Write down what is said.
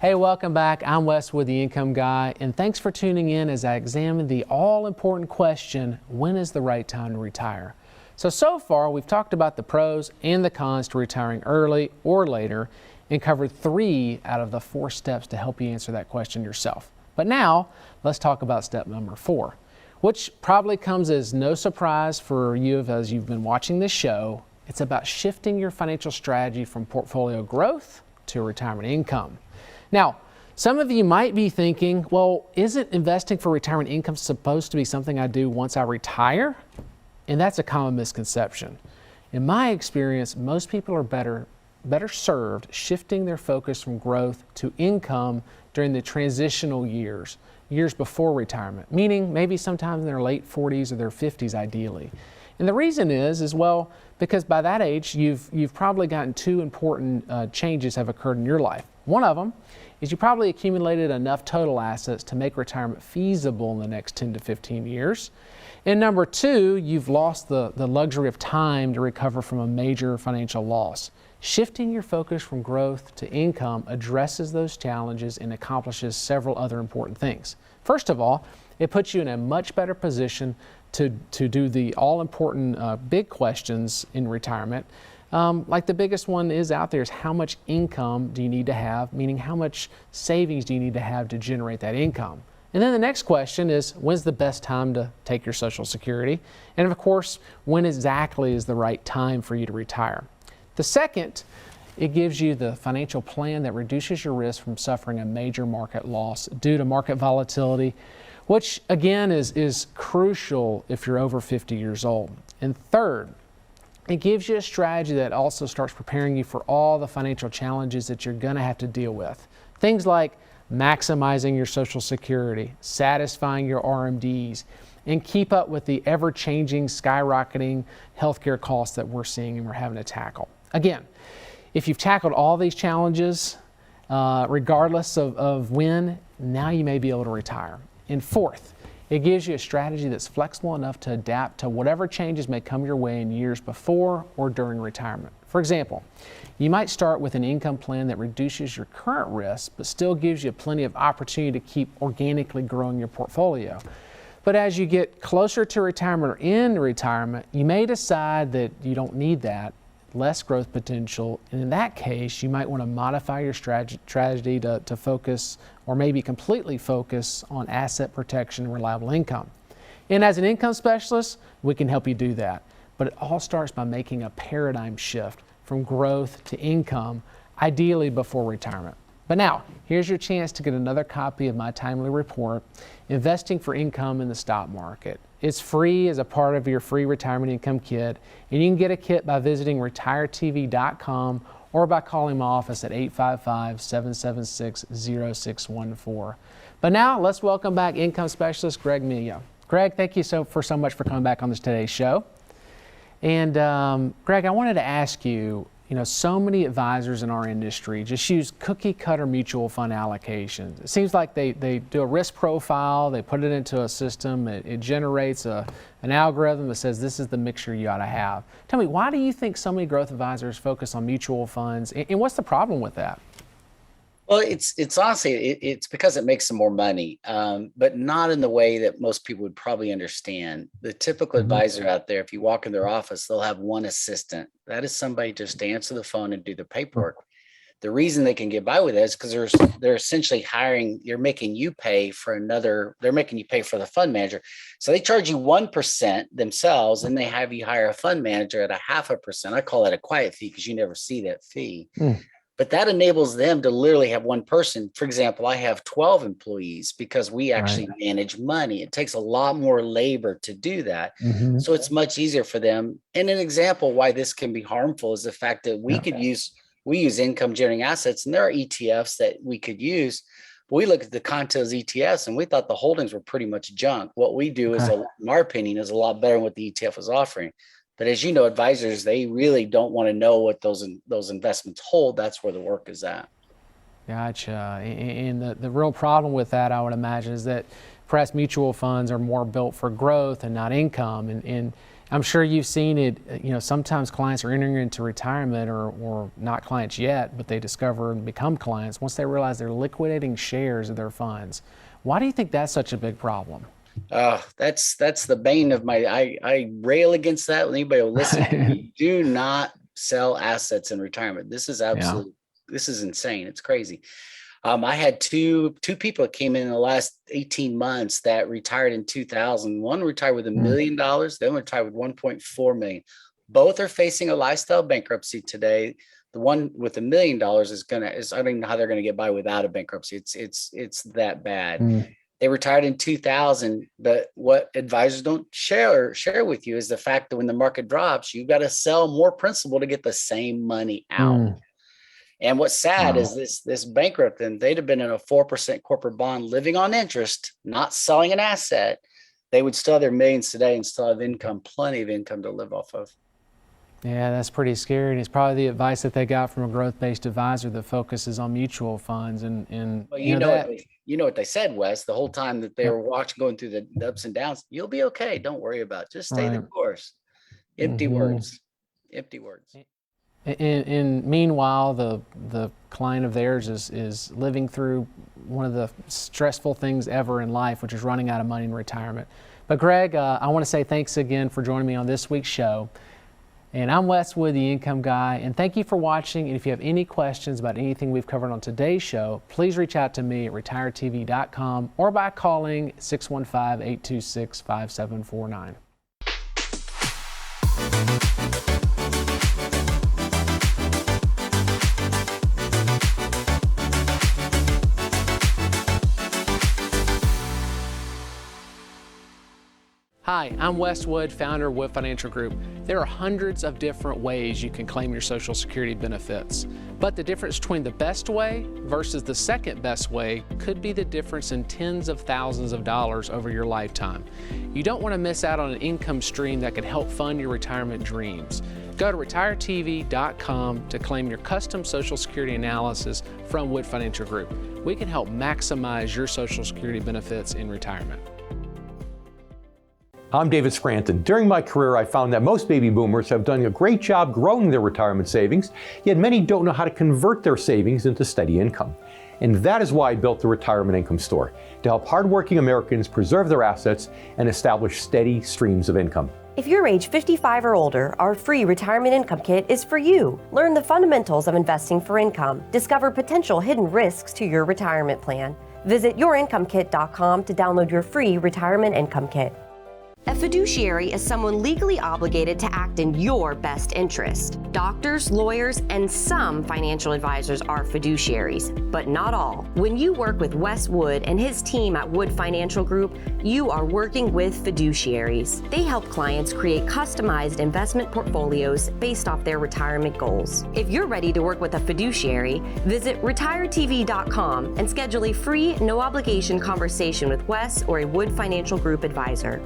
Hey, welcome back. I'm Wes Wood, the Income Guy, and thanks for tuning in as I examine the all-important question, when is the right time to retire? So far, we've talked about the pros and the cons to retiring early or later and covered 3 out of the 4 steps to help you answer that question yourself. But now, let's talk about step number 4, which probably comes as no surprise for you as you've been watching this show. It's about shifting your financial strategy from portfolio growth to retirement income. Now, some of you might be thinking, well, isn't investing for retirement income supposed to be something I do once I retire? And that's a common misconception. In my experience, most people are better served shifting their focus from growth to income during the transitional years before retirement, meaning maybe sometime in their late 40s or their 50s ideally. And the reason is well, because by that age, you've probably gotten 2 important changes have occurred in your life. One of them is you probably accumulated enough total assets to make retirement feasible in the next 10 to 15 years. And number 2, you've lost the luxury of time to recover from a major financial loss. Shifting your focus from growth to income addresses those challenges and accomplishes several other important things. First of all, it puts you in a much better position to do the all-important big questions in retirement. Like the biggest one is out there is how much income do you need to have, meaning how much savings do you need to have to generate that income? And then the next question is, when's the best time to take your Social Security? And of course, when exactly is the right time for you to retire? The second, it gives you the financial plan that reduces your risk from suffering a major market loss due to market volatility, which again is crucial if you're over 50 years old. And third, it gives you a strategy that also starts preparing you for all the financial challenges that you're going to have to deal with. Things like maximizing your Social Security, satisfying your RMDs, and keep up with the ever-changing, skyrocketing healthcare costs that we're seeing and we're having to tackle. Again, if you've tackled all these challenges, regardless of when, now you may be able to retire. And fourth, it gives you a strategy that's flexible enough to adapt to whatever changes may come your way in years before or during retirement. For example, you might start with an income plan that reduces your current risk, but still gives you plenty of opportunity to keep organically growing your portfolio. But as you get closer to retirement or in retirement, you may decide that you don't need that, less growth potential, and in that case, you might want to modify your strategy to focus or maybe completely focus on asset protection and reliable income. And as an income specialist, we can help you do that. But it all starts by making a paradigm shift from growth to income, ideally before retirement. But now, here's your chance to get another copy of my timely report, Investing for Income in the Stock Market. It's free as a part of your free retirement income kit, and you can get a kit by visiting retiretv.com or by calling my office at 855-776-0614. But now, let's welcome back income specialist Greg Melia. Greg, thank you so much for coming back on today's show. And Greg, I wanted to ask you, so many advisors in our industry just use cookie cutter mutual fund allocations. It seems like they do a risk profile, they put it into a system, it generates an algorithm that says this is the mixture you ought to have. Tell me, why do you think so many growth advisors focus on mutual funds, and what's the problem with that? Well, it's honestly, it's because it makes them more money, but not in the way that most people would probably understand. The typical advisor out there, if you walk in their office, they'll have one assistant. That is somebody just to answer the phone and do the paperwork. The reason they can get by with that is because they're essentially they're making you pay for they're making you pay for the fund manager. So they charge you 1% themselves, and they have you hire a fund manager at 0.5%. I call that a quiet fee because you never see that fee. But that enables them to literally have one person. For example, I have 12 employees because we actually manage money. It takes a lot more labor to do that. So it's much easier for them. And an example why this can be harmful is the fact that we use income generating assets, and there are ETFs that we could use. But we look at the content of ETFs and we thought the holdings were pretty much junk. What we do is, in our opinion, is a lot better than what the ETF was offering. But as you know, advisors, they really don't want to know what those investments hold. That's where the work is at. Gotcha. And the real problem with that, I would imagine, is that perhaps mutual funds are more built for growth and not income. And I'm sure you've seen it, sometimes clients are entering into retirement or not clients yet, but they discover and become clients once they realize they're liquidating shares of their funds. Why do you think that's such a big problem? That's the bane of I rail against that when anybody will listen. You do not sell assets in retirement. This is this is insane. It's crazy. I had two people that came in the last 18 months that retired in 2000. One retired with $1 million, the other one retired with 1.4 million. Both are facing a lifestyle bankruptcy today. The one with $1 million I don't even know how they're going to get by without a bankruptcy. It's that bad. They retired in 2000, but what advisors don't share with you is the fact that when the market drops, you've got to sell more principal to get the same money out. And what's sad is this bankrupt, and they'd have been in a 4% corporate bond living on interest, not selling an asset. They would still have their millions today and still have income, plenty of income to live off of. Yeah, that's pretty scary. And it's probably the advice that they got from a growth-based advisor that focuses on mutual funds. And well, you know what they said, Wes, the whole time that they were going through the ups and downs. You'll be okay. Don't worry about it. Just stay the course. Empty words. Empty words. And meanwhile, the client of theirs is living through one of the stressful things ever in life, which is running out of money in retirement. But Greg, I want to say thanks again for joining me on this week's show. And I'm Wes Wood, the Income Guy, and thank you for watching. And if you have any questions about anything we've covered on today's show, please reach out to me at retiretv.com or by calling 615-826-5749. Hi, I'm Wes Wood, founder of Wood Financial Group. There are hundreds of different ways you can claim your Social Security benefits, but the difference between the best way versus the second best way could be the difference in tens of thousands of dollars over your lifetime. You don't want to miss out on an income stream that can help fund your retirement dreams. Go to retiretv.com to claim your custom Social Security analysis from Wood Financial Group. We can help maximize your Social Security benefits in retirement. I'm David Scranton. During my career, I found that most baby boomers have done a great job growing their retirement savings, yet many don't know how to convert their savings into steady income. And that is why I built the Retirement Income Store, to help hardworking Americans preserve their assets and establish steady streams of income. If you're age 55 or older, our free Retirement Income Kit is for you. Learn the fundamentals of investing for income. Discover potential hidden risks to your retirement plan. Visit yourincomekit.com to download your free Retirement Income Kit. A fiduciary is someone legally obligated to act in your best interest. Doctors, lawyers, and some financial advisors are fiduciaries, but not all. When you work with Wes Wood and his team at Wood Financial Group, you are working with fiduciaries. They help clients create customized investment portfolios based off their retirement goals. If you're ready to work with a fiduciary, visit retiretv.com and schedule a free, no-obligation conversation with Wes or a Wood Financial Group advisor.